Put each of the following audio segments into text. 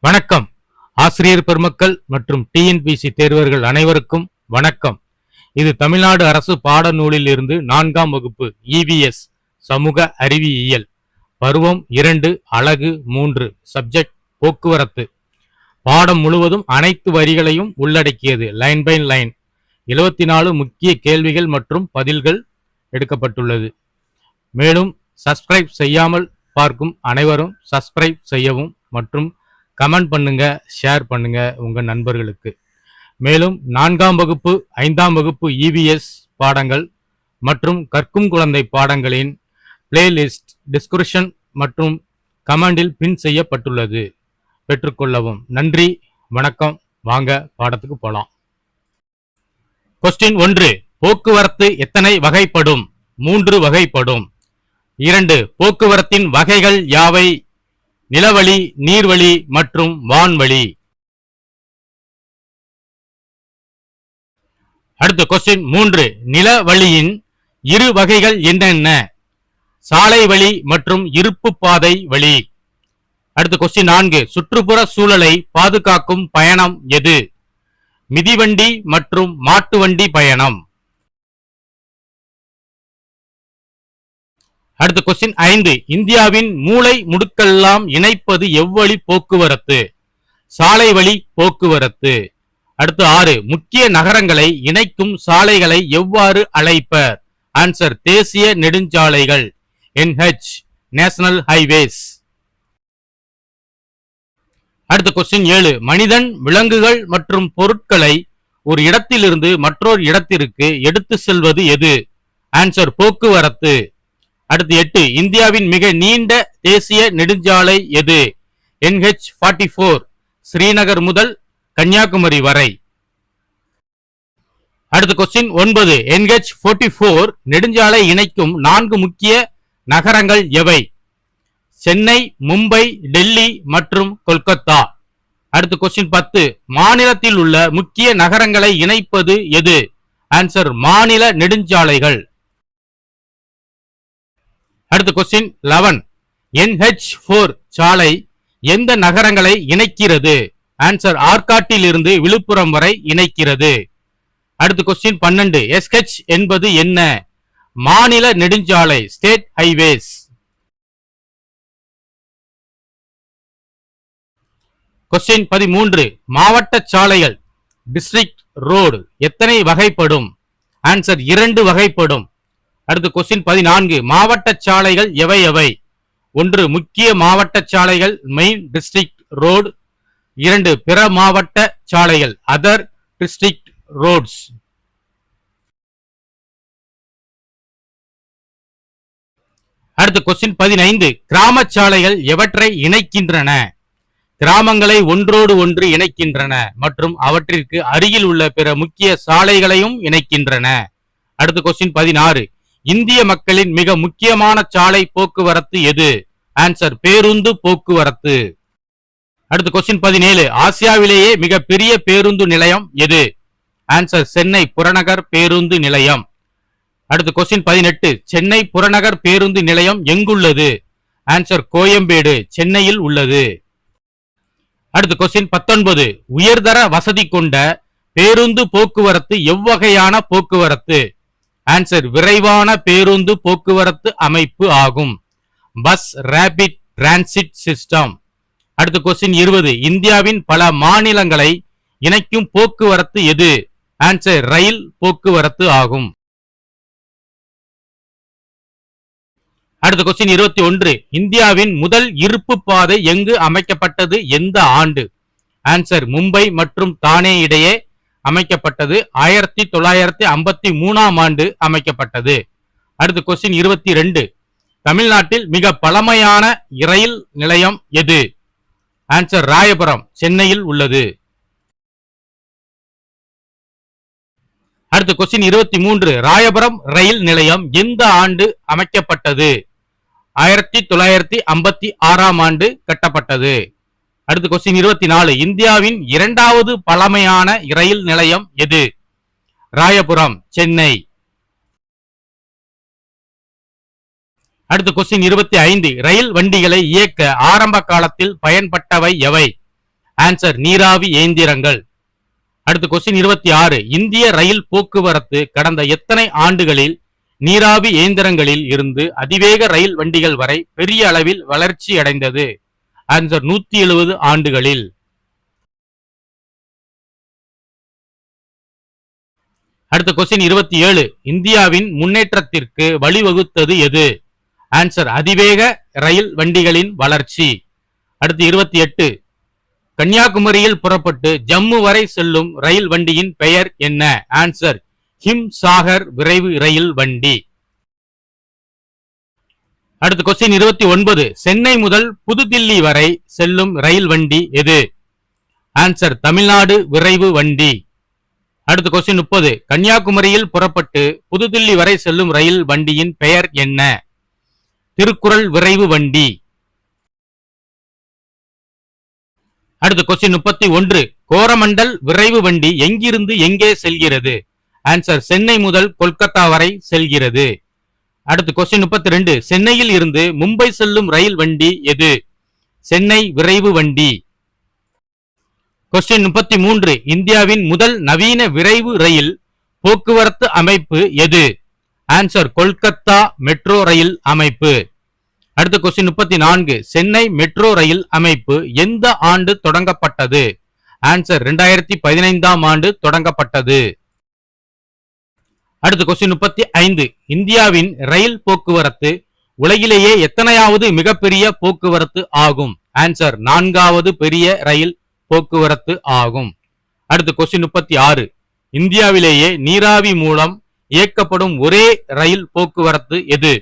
வணக்கம். ஆசிரியர் பெருமக்கள் மற்றும் டிஎன்பிசி தேர்வர்கள் அனைவருக்கும் வணக்கம். இது தமிழ்நாடு அரசு பாடநூலில் இருந்து 4ஆம் வகுப்பு இவிஎஸ் சமூக அறிவியல் பருவம் 2 அலகு 3 சப்ஜெக்ட் போக்குவரத்து. பாடம் முழுவதும் அனைத்து வரிகளையும் உள்ளடக்கியது. லைன் பை லைன் 74 முக்கிய கேள்விகள் மற்றும் பதில்கள் எடுக்கப்பட்டுள்ளது. மேலும் சப்ஸ்கிரைப் செய்யாமல் பார்க்கும் அனைவரும் சப்ஸ்கிரைப் செய்யவும் மற்றும் கமெண்ட் பண்ணுங்க, ஷேர் பண்ணுங்க உங்க நண்பர்களுக்கு. மேலும் 4ஆம் வகுப்பு 5ஆம் வகுப்பு இவிஎஸ் பாடங்கள் மற்றும் கற்கும் குழந்தை பாடங்களின் பிளேலிஸ்ட் டிஸ்கிரிப்ஷன் மற்றும் கமெண்டில் பின் செய்யப்பட்டுள்ளது. பெற்றுக்கொள்ளவும். நன்றி, வணக்கம். வாங்க பாடத்துக்கு போலாம். கொஸ்டின் 1. போக்குவரத்து எத்தனை வகைப்படும்? 3 வகைப்படும். 2. போக்குவரத்தின் வகைகள் யாவை? நிலவழி, நீர்வழி மற்றும் வான்வழி. அடுத்த கொஸ்டின் 3. நிலவழியின் இரு வகைகள் என்னென்ன? சாலை வழி மற்றும் இருப்பு பாதை வழி. அடுத்த கொஸ்டின் 4. சுற்றுப்புற சூழலை பாதுகாக்கும் பயணம் எது? மிதிவண்டி மற்றும் மாட்டு வண்டி பயணம். அடுத்த கொஸ்டின் 5. இந்தியாவின் மூலை முடுக்கெல்லாம் இணைப்பது எவ்வழி போக்குவரத்து? சாலை வழி போக்குவரத்து. அடுத்து 6. முக்கிய நகரங்களை இணைக்கும் சாலைகளை எவ்வாறு அழைப்பர்? ஆன்சர் தேசிய நெடுஞ்சாலைகள், NH நேஷனல் ஹைவேஸ். அடுத்த கொஸ்டின் 7. மனிதன், விலங்குகள் மற்றும் பொருட்களை ஒரு இடத்திலிருந்து மற்றொரு இடத்திற்கு எடுத்து செல்வது எது? ஆன்சர் போக்குவரத்து. அடுத்து 8. இந்தியாவின் மிக நீண்ட தேசிய நெடுஞ்சாலை எது? NH44 ஸ்ரீநகர் முதல் கன்னியாகுமரி வரை. அடுத்த கொஸ்டின் 9. NH44 நெடுஞ்சாலை இணைக்கும் 4 முக்கிய நகரங்கள் எவை? சென்னை, மும்பை, டெல்லி மற்றும் கொல்கத்தா. அடுத்த கொஸ்டின் 10. மாநிலத்தில் உள்ள முக்கிய நகரங்களை இணைப்பது எது? ஆன்சர் மாநில நெடுஞ்சாலைகள். அடுத்த கொஸ்டின் 11. NH4 சாலை எந்த நகரங்களை இணைக்கிறது? ஆன்சர் ஆற்காட்டில் இருந்து விழுப்புரம் வரை இணைக்கிறது. அடுத்த கொஸ்டின் 12. SH என்பது என்ன? மாநில நெடுஞ்சாலை, ஸ்டேட் ஹைவேஸ். கொஸ்டின் 13. மாவட்ட சாலைகள், டிஸ்ட்ரிக்ட் ரோடு எத்தனை வகைப்படும்? ஆன்சர் 2 வகைப்படும். அடுத்து கொஸ்டின் 14. மாவட்ட சாலைகள் எவை எவை? 1. முக்கிய மாவட்ட சாலைகள், மெயின் டிஸ்ட்ரிக்ட் ரோடு. 2. பிற மாவட்ட சாலைகள், அதர் டிஸ்ட்ரிக்ட் ரோட்ஸ். அடுத்து கொஸ்டின் 15. கிராம சாலைகள் எவற்றை இணைக்கின்றன? கிராமங்களை ஒன்றோடு ஒன்று இணைக்கின்றன மற்றும் அவற்றிற்கு அருகில் உள்ள பிற முக்கிய சாலைகளையும் இணைக்கின்றன. அடுத்து கொஸ்டின் 16. இந்திய மக்களின் மிக முக்கியமான சாலை போக்குவரத்து எது? ஆன்சர் பேருந்து போக்குவரத்து. அடுத்து கொஸ்டின் 17. ஆசியாவிலேயே மிக பெரிய பேருந்து நிலையம் எது? ஆன்சர் சென்னை புறநகர் பேருந்து நிலையம். அடுத்து கொஸ்டின் 18. சென்னை புறநகர் பேருந்து நிலையம் எங்குள்ளது? ஆன்சர் கோயம்பேடு, சென்னையில் உள்ளது. அடுத்து கொஸ்டின் 19. உயர்தர வசதி கொண்ட பேருந்து போக்குவரத்து எவ்வகையான போக்குவரத்து? ஆன்சர் விரைவான பேருந்து போக்குவரத்து அமைப்பு ஆகும். Bus rapid transit system. அடுத்த கொஸ்டின் 20. இந்தியாவின் பல மாநிலங்களை இணைக்கும் போக்குவரத்து எது? ஆன்சர் ரயில் போக்குவரத்து ஆகும். அடுத்த கொஸ்டின் 21. இந்தியாவின் முதல் இருப்பு பாதை எங்கு அமைக்கப்பட்டது? எந்த ஆண்டு? ஆன்சர் மும்பை மற்றும் தானே இடையே அமைக்கப்பட்டது. 1953ஆம் ஆண்டு அமைக்கப்பட்டது. அடுத்த கொஸ்டின் 22. தமிழ்நாட்டில் மிக பழமையான ரயில் நிலையம் எது? ஆன்சர் ராயபுரம், சென்னையில் உள்ளது. அடுத்த கொஸ்டின் 23. ராயபுரம் ரயில் நிலையம் எந்த ஆண்டு அமைக்கப்பட்டது? 1956ஆம் ஆண்டு கட்டப்பட்டது. அடுத்த கொஸ்டின் 24. இந்தியாவின் 2வது பழமையான ரயில் நிலையம் எது? ராயபுரம், சென்னை. அடுத்த கொஸ்டின் 25. ரயில் வண்டிகளை இயக்க ஆரம்ப காலத்தில் பயன்பட்டவை எவை? ஆன்சர் நீராவி இயந்திரங்கள். அடுத்து கொஸ்டின் 26. இந்திய ரயில் போக்குவரத்து கடந்த எத்தனை ஆண்டுகளில் நீராவி இயந்திரங்களில் இருந்து அதிவேக ரயில் வண்டிகள் வரை பெரிய அளவில் வளர்ச்சி அடைந்தது? ஆன்சர் 170 ஆண்டுகளில். அடுத்த கொஸ்டின் 27. இந்தியாவின் முன்னேற்றத்திற்கு வழிவகுத்தது எது? ஆன்சர் அதிவேக ரயில் வண்டிகளின் வளர்ச்சி. அடுத்து 28. கன்னியாகுமரியில் புறப்பட்டு ஜம்மு வரை செல்லும் ரயில் வண்டியின் பெயர் என்ன? ஆன்சர் ஹிம்சாகர் விரைவு ரயில் வண்டி. அடுத்து கொஸ்டின் 29. சென்னை முதல் புதுதில்லி வரை செல்லும் ரயில் வண்டி எது? ஆன்சர் தமிழ்நாடு விரைவு வண்டி. அடுத்து கொஸ்டின் 30. கன்னியாகுமரியில் புறப்பட்டு புதுதில்லி வரை செல்லும் ரயில் வண்டியின் பெயர் என்ன? திருக்குறள் விரைவு வண்டி. அடுத்து கொஸ்டின் 31. கோரமண்டல் விரைவு வண்டி எங்கிருந்து எங்கே செல்கிறது? ஆன்சர் சென்னை முதல் கொல்கத்தா வரை செல்கிறது. அடுத்து கொஸ்டின் 32. சென்னையில் இருந்து மும்பை செல்லும் ரயில் வண்டி எது? சென்னை விரைவு வண்டி. கொஸ்டின் 33. இந்தியாவின் முதல் நவீன விரைவு ரயில் போக்குவரத்து அமைப்பு எது? ஆன்சர் கொல்கத்தா மெட்ரோ ரயில் அமைப்பு. அடுத்த கொஸ்டின் 34. சென்னை மெட்ரோ ரயில் அமைப்பு எந்த ஆண்டு தொடங்கப்பட்டது? ஆன்சர் 2015ஆம் ஆண்டு தொடங்கப்பட்டது. அடுத்த கொஸ்டின் 35. இந்தியாவின் ரயில் போக்குவரத்து உலகிலேயே எத்தனையாவது மிகப்பெரிய போக்குவரத்து ஆகும்? ஆன்சர் 4வது பெரிய ரயில் போக்குவரத்து ஆகும். அடுத்த கொஸ்டின் 36. இந்தியாவிலேயே நீராவி மூலம் இயக்கப்படும் ஒரே ரயில் போக்குவரத்து எது?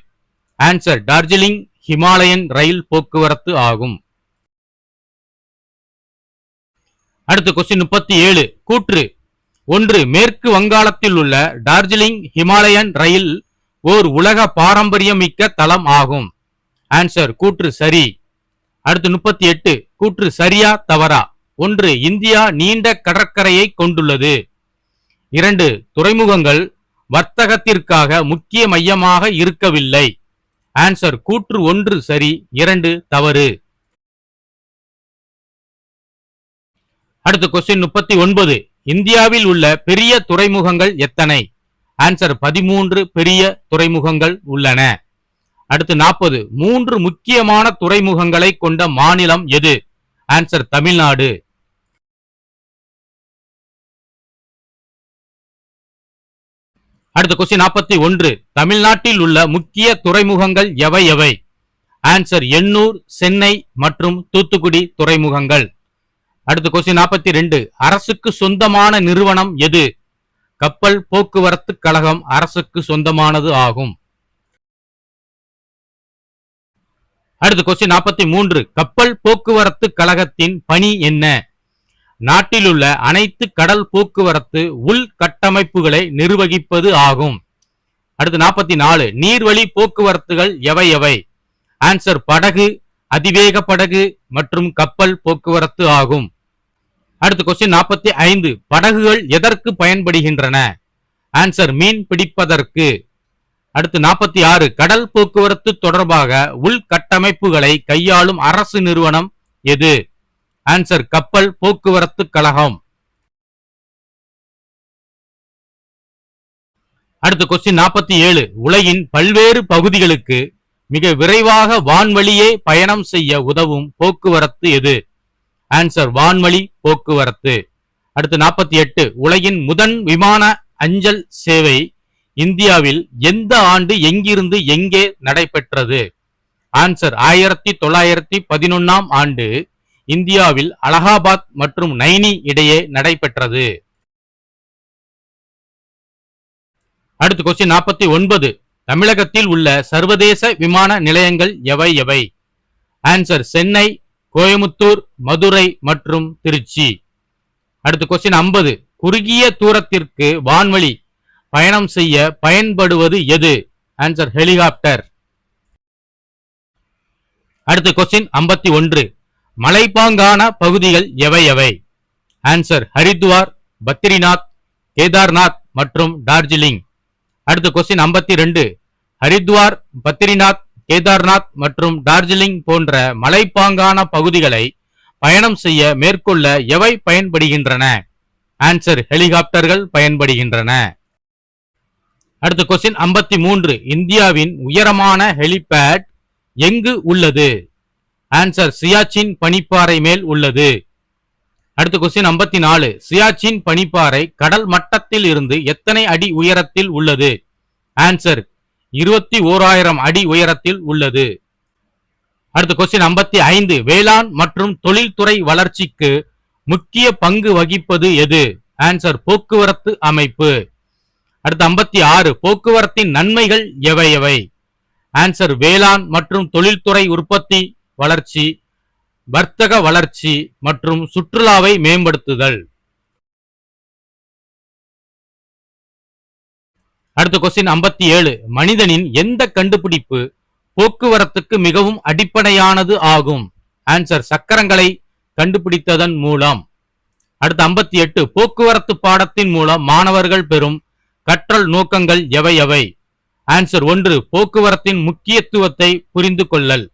ஆன்சர் டார்ஜிலிங் ஹிமாலயன் ரயில் போக்குவரத்து ஆகும். அடுத்த கொஸ்டின் 37. கூற்று 1. மேற்கு வங்காளத்தில் உள்ள டார்ஜிலிங் ஹிமாலயன் ரயில் ஓர் உலக பாரம்பரியமிக்க தளம் ஆகும். ஆன்சர் கூற்று சரி. அடுத்து 38. கூற்று சரியா தவறா? 1. இந்தியா நீண்ட கடற்கரையை கொண்டுள்ளது. 2. துறைமுகங்கள் வர்த்தகத்திற்காக முக்கிய மையமாக இருக்கவில்லை. ஆன்சர் கூற்று 1 சரி, 2 தவறு. அடுத்த கொஸ்டின் 39. இந்தியாவில் உள்ள பெரிய துறைமுகங்கள் எத்தனை? ஆன்சர் 13 பெரிய துறைமுகங்கள் உள்ளன. அடுத்து 40. 3 முக்கியமான துறைமுகங்களை கொண்ட மாநிலம் எது? ஆன்சர் தமிழ்நாடு. அடுத்த கொஸ்டின் 41. தமிழ்நாட்டில் உள்ள முக்கிய துறைமுகங்கள் எவை எவை? ஆன்சர் எண்ணூர், சென்னை மற்றும் தூத்துக்குடி துறைமுகங்கள். அடுத்த கொஸ்டின் 42. அரசுக்கு சொந்தமான நிறுவனம் எது? கப்பல் போக்குவரத்து கழகம் அரசுக்கு சொந்தமானது ஆகும். அடுத்த கொஸ்டின் 43. கப்பல் போக்குவரத்து கழகத்தின் பணி என்ன? நாட்டில் உள்ள அனைத்து கடல் போக்குவரத்து உள்கட்டமைப்புகளை நிர்வகிப்பது ஆகும். அடுத்து 44. நீர்வழி போக்குவரத்துகள் எவை எவை? ஆன்சர் படகு, அதிவேக படகு மற்றும் கப்பல் போக்குவரத்து ஆகும். அடுத்த கொஸ்டின் 45. படகுகள் எதற்கு பயன்படுகின்றன? ஆன்சர் மீன் பிடிப்பதற்கு. அடுத்து 46. கடல் போக்குவரத்து தொடர்பாக உள்கட்டமைப்புகளை கையாளும் அரசு நிறுவனம் எது? ஆன்சர் கப்பல் போக்குவரத்து கழகம். அடுத்த கொஸ்டின் 47. உலகின் பல்வேறு பகுதிகளுக்கு மிக விரைவாக வான்வழியே பயணம் செய்ய உதவும் போக்குவரத்து எது? ஆன்சர் வான்வழி போக்குவரத்து. அடுத்து 48. உலகின் முதன் விமான அஞ்சல் சேவை இந்தியாவில் எந்த ஆண்டு எங்கிருந்து எங்கே நடைபெற்றது? ஆன்சர் 1911ஆம் ஆண்டு இந்தியாவில் அலகாபாத் மற்றும் நைனி இடையே நடைபெற்றது. அடுத்து கொஸ்டின் 49. தமிழகத்தில் உள்ள சர்வதேச விமான நிலையங்கள் எவை எவை? ஆன்சர் சென்னை, கோயமுத்தூர், மதுரை மற்றும் திருச்சி. அடுத்து கொஸ்டின் 50. குறுகிய தூரத்திற்கு வான்வழி பயணம் செய்ய பயன்படுவது எது? Answer helicopter. அடுத்து கொஸ்டின் 51. மலைப்பாங்கான பகுதிகள் எவை எவை? ஆன்சர் ஹரித்வார், பத்ரிநாத், கேதார்நாத் மற்றும் டார்ஜிலிங். அடுத்த கொஸ்டின் 52. ஹரித்வார், பத்ரிநாத், கேதார்நாத் மற்றும் டார்ஜிலிங் போன்ற மலைப்பாங்கான பகுதிகளை பயணம் செய்ய மேற்கொள்ள எவை பயன்படுகின்றன? ஆன்சர் ஹெலிகாப்டர்கள் பயன்படுகின்றன. அடுத்த கொஸ்டின் 53. இந்தியாவின் உயரமான ஹெலிபேட் எங்கு உள்ளது? ஆன்சர் சியாச்சின் பனிப்பாறை மேல் உள்ளது. அடுத்த கொஸ்டின் 54. சியாச்சின் பனிப்பாறை கடல் மட்டத்தில் இருந்து எத்தனை அடி உயரத்தில் உள்ளது? ஆன்சர் 21,000 அடி உயரத்தில் உள்ளது. அடுத்த கொஸ்டின் 55. வேளாண் மற்றும் தொழில்துறை வளர்ச்சிக்கு முக்கிய பங்கு வகிப்பது எது? ஆன்சர் போக்குவரத்து அமைப்பு. அடுத்த 56. போக்குவரத்தின் நன்மைகள் எவை எவை? ஆன்சர் வேளாண் மற்றும் தொழில்துறை உற்பத்தி வளர்ச்சி, வர்த்தக வளர்ச்சி மற்றும் சுற்றுலாவை மேம்படுத்துதல். அடுத்த கொஸ்டின் 57. மனிதனின் எந்த கண்டுபிடிப்பு போக்குவரத்துக்கு மிகவும் அடிப்படையானது ஆகும்? ஆன்சர் சக்கரங்களை கண்டுபிடித்ததன் மூலம். அடுத்த 58. போக்குவரத்து பாடத்தின் மூலம் மாணவர்கள் பெறும் கற்றல் நோக்கங்கள் எவை எவை? ஆன்சர் 1. போக்குவரத்தின் முக்கியத்துவத்தை புரிந்து கொள்ளல்.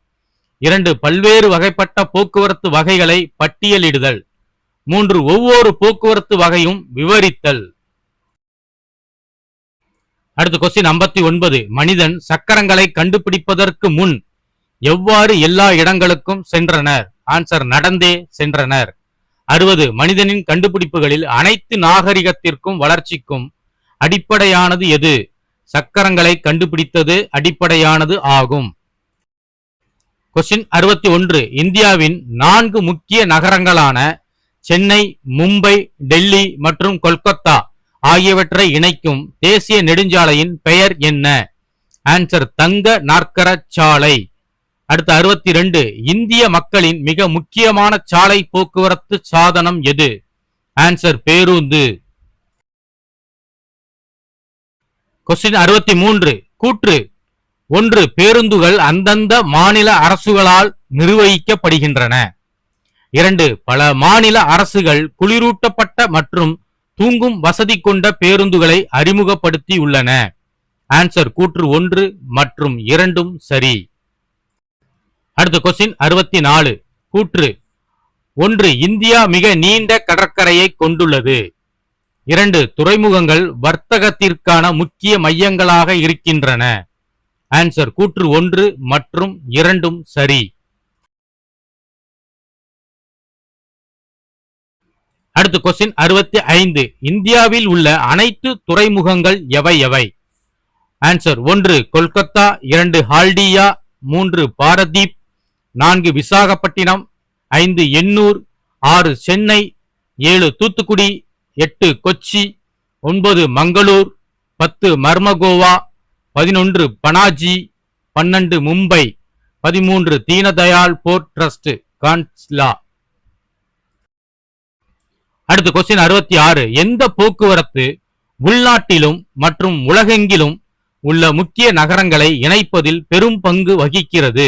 2. பல்வேறு வகைப்பட்ட போக்குவரத்து வகைகளை பட்டியலிடுதல். 3. ஒவ்வொரு போக்குவரத்து வகையும் விவரித்தல். அடுத்த கொஸ்டின் 59. மனிதன் சக்கரங்களை கண்டுபிடிப்பதற்கு முன் எவ்வாறு எல்லா இடங்களுக்கும் சென்றனர்? ஆன்சர் நடந்தே சென்றனர். 60. மனிதனின் கண்டுபிடிப்புகளில் அனைத்து நாகரிகத்திற்கும் வளர்ச்சிக்கும் அடிப்படையானது எது? சக்கரங்களை கண்டுபிடித்தது அடிப்படையானது ஆகும். கொஸ்டின் 61. இந்தியாவின் 4 முக்கிய நகரங்களான சென்னை, மும்பை, டெல்லி மற்றும் கொல்கத்தா ஆகியவற்றை இணைக்கும் தேசிய நெடுஞ்சாலையின் பெயர் என்ன? ஆன்சர் தங்க நாற்கர சாலை. அடுத்த 62. இந்திய மக்களின் மிக முக்கியமான சாலை போக்குவரத்து சாதனம் எது? ஆன்சர் பேருந்து. கொஸ்டின் 63. கூற்று 1. பேருந்துகள் அந்தந்த மாநில அரசுகளால் நிர்வகிக்கப்படுகின்றன. 2. பல மாநில அரசுகள் குளிரூட்டப்பட்ட மற்றும் தூங்கும் வசதி கொண்ட பேருந்துகளை அறிமுகப்படுத்தி உள்ளன. ஆன்சர் கூற்று 1 மற்றும் 2 சரி. அடுத்த கொஸ்டின் 64. கூற்று 1. இந்தியா மிக நீண்ட கடற்கரையை கொண்டுள்ளது. 2. துறைமுகங்கள் வர்த்தகத்திற்கான முக்கிய மையங்களாக இருக்கின்றன. ஆன்சர் கூற்று 1 மற்றும் 2 சரி. அடுத்த கொஸ்டின் 65. இந்தியாவில் உள்ள அனைத்து துறைமுகங்கள் எவை எவை? Answer 1. Kolkata, 2. Haldia, 3. Paradip, 4. Visakhapatnam, 5. Ennore, 6. Chennai, 7. Thoothukudi, 8. Kochi, 9. Mangalore, 10. Mormugao, 11. Panaji, 12. Mumbai, 13. Deendayal port trust Kandla. அடுத்த கொஸ்டின் 66. எந்த போக்குவரத்து உள்நாட்டிலும் மற்றும் உலகெங்கிலும் உள்ள முக்கிய நகரங்களை இணைப்பதில் பெரும் பங்கு வகிக்கிறது?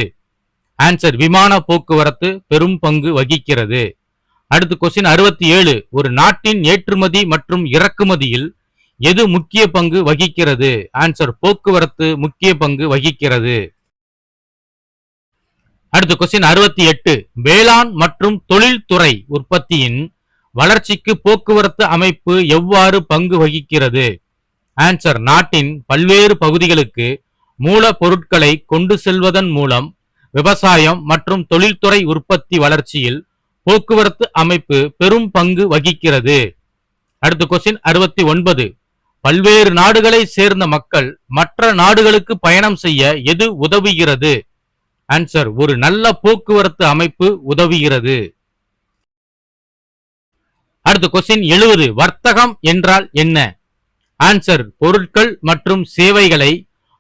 ஆன்சர் விமான போக்குவரத்து பெரும் பங்கு வகிக்கிறது. அடுத்த கொஸ்டின் 67. ஒரு நாட்டின் ஏற்றுமதி மற்றும் இறக்குமதியில் எது முக்கிய பங்கு வகிக்கிறது? ஆன்சர் போக்குவரத்து முக்கிய பங்கு வகிக்கிறது. அடுத்த கொஸ்டின் 68. வேளாண் மற்றும் தொழில்துறை உற்பத்தியின் வளர்ச்சிக்கு போக்குவரத்து அமைப்பு எவ்வாறு பங்கு வகிக்கிறது? ஆன்சர் நாட்டின் பல்வேறு பகுதிகளுக்கு மூல பொருட்களை கொண்டு செல்வதன் மூலம் விவசாயம் மற்றும் தொழில்துறை உற்பத்தி வளர்ச்சியில் போக்குவரத்து அமைப்பு பெரும் பங்கு வகிக்கிறது. அடுத்த கொஸ்டின் 69. பல்வேறு நாடுகளை சேர்ந்த மக்கள் மற்ற நாடுகளுக்கு பயணம் செய்ய எது உதவுகிறது? ஆன்சர் ஒரு நல்ல போக்குவரத்து அமைப்பு உதவுகிறது. அடுத்த கொஸ்டின் 70. வர்த்தகம் என்றால் என்ன? ஆன்சர் பொருட்கள் மற்றும் சேவைகளை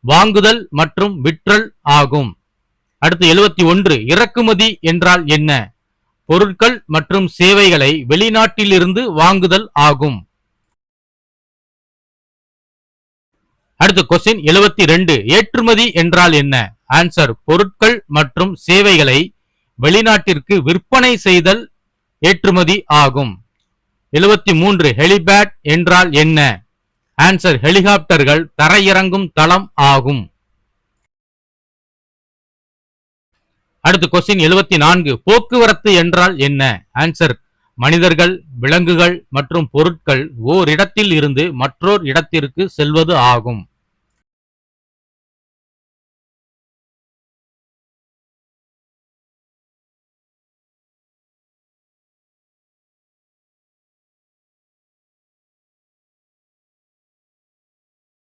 வாங்குதல் மற்றும் விற்றல் ஆகும். அடுத்து 71. இறக்குமதி என்றால் என்ன? பொருட்கள் மற்றும் சேவைகளை வெளிநாட்டிலிருந்து வாங்குதல் ஆகும். அடுத்த கொஸ்டின் 72. ஏற்றுமதி என்றால் என்ன? ஆன்சர் பொருட்கள் மற்றும் சேவைகளை வெளிநாட்டிற்கு விற்பனை செய்தல் ஏற்றுமதி ஆகும். 73. ஹெலிபேட் என்றால் என்ன? ஆன்சர் ஹெலிகாப்டர்கள் தரையிறங்கும் தளம் ஆகும். அடுத்து கொஸ்டின் 74. போக்குவரத்து என்றால் என்ன? ஆன்சர்: மனிதர்கள், விலங்குகள் மற்றும் பொருட்கள் ஓரிடத்தில் இருந்து மற்றொரு இடத்திற்கு செல்வது ஆகும்.